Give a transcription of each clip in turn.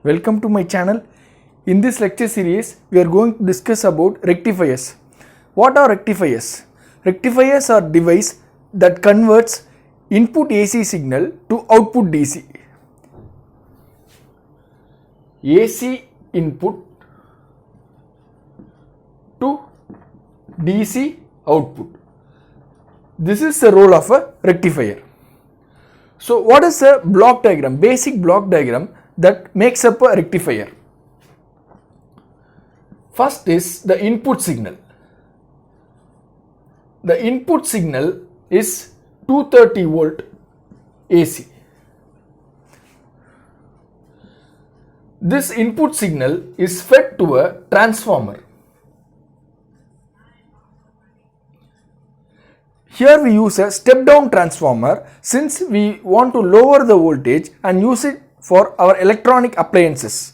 Welcome to my channel. In this lecture series, we are going to discuss about rectifiers. What are rectifiers? Rectifiers are device that converts input AC signal to output DC. AC input to DC output. This is the role of a rectifier. So what is a block diagram? Basic block diagram that makes up a rectifier. First is the input signal. The input signal is 230 volt AC. This input signal is fed to a transformer. Here we use a step down transformer since we want to lower the voltage and use it for our electronic appliances.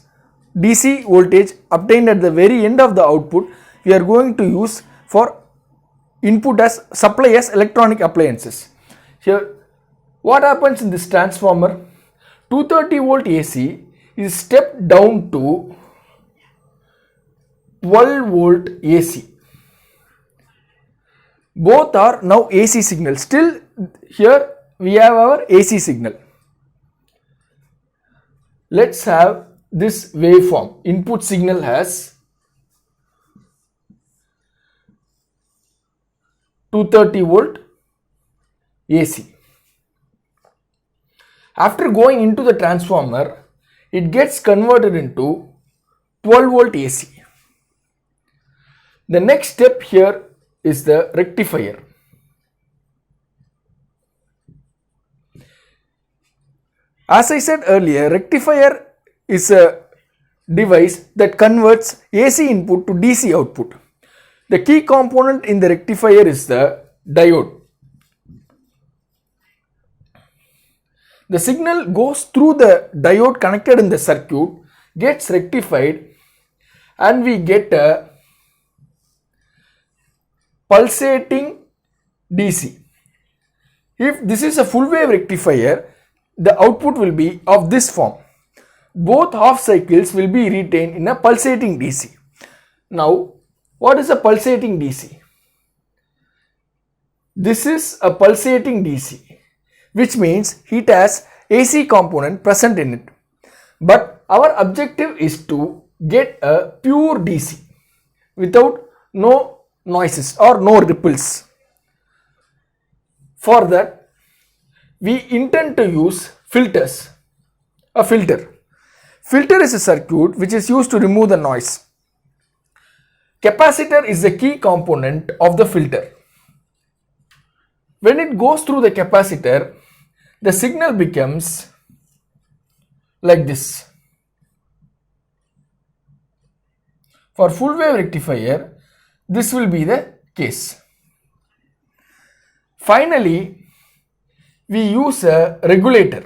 DC voltage obtained at the very end of the output we are going to use for input as supply as electronic appliances. Here what happens in this transformer? 230 volt AC is stepped down to 12 volt AC. Both are now AC signals. Still here we have our AC signal. Let's have this waveform. Input signal has 230 volt AC. After going into the transformer, it gets converted into 12 volt AC. The next step here is the rectifier. As I said earlier, rectifier is a device that converts AC input to DC output. The key component in the rectifier is the diode. The signal goes through the diode connected in the circuit, gets rectified, and we get a pulsating DC. If this is a full wave rectifier, the output will be of this form. Both half cycles will be retained in a pulsating DC. Now, what is a pulsating DC? This is a pulsating DC, which means it has AC component present in it. But our objective is to get a pure DC without no noises or no ripples. For that, we intend to use filters. A filter. Filter is a circuit which is used to remove the noise. Capacitor is the key component of the filter. When it goes through the capacitor, the signal becomes like this. For full wave rectifier, this will be the case. Finally, we use a regulator.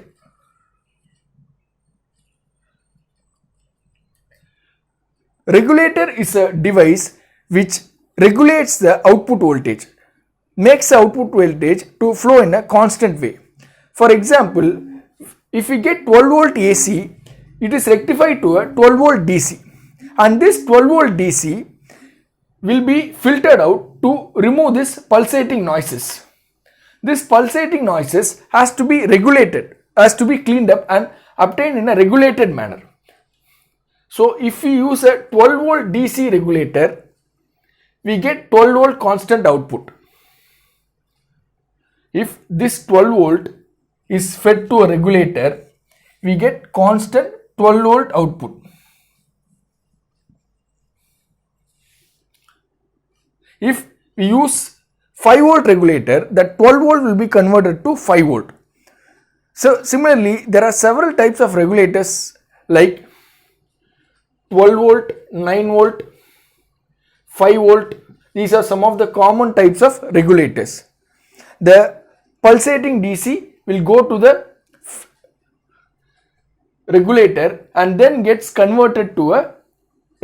Regulator is a device which regulates the output voltage, makes the output voltage to flow in a constant way. For example, if we get 12 volt AC, it is rectified to a 12 volt DC, and this 12 volt DC will be filtered out to remove this pulsating noises. This pulsating noises has to be regulated, has to be cleaned up and obtained in a regulated manner. So if we use a 12 volt DC regulator, we get 12 volt constant output. If this 12 volt is fed to a regulator, we get constant 12 volt output. If we use 5 volt regulator, that 12 volt will be converted to 5 volt. So similarly, there are several types of regulators like 12 volt, 9 volt, 5 volt. These are some of the common types of regulators. The pulsating DC will go to the regulator and then gets converted to a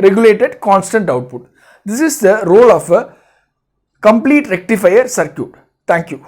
regulated constant output. This is the role of a complete rectifier circuit. Thank you.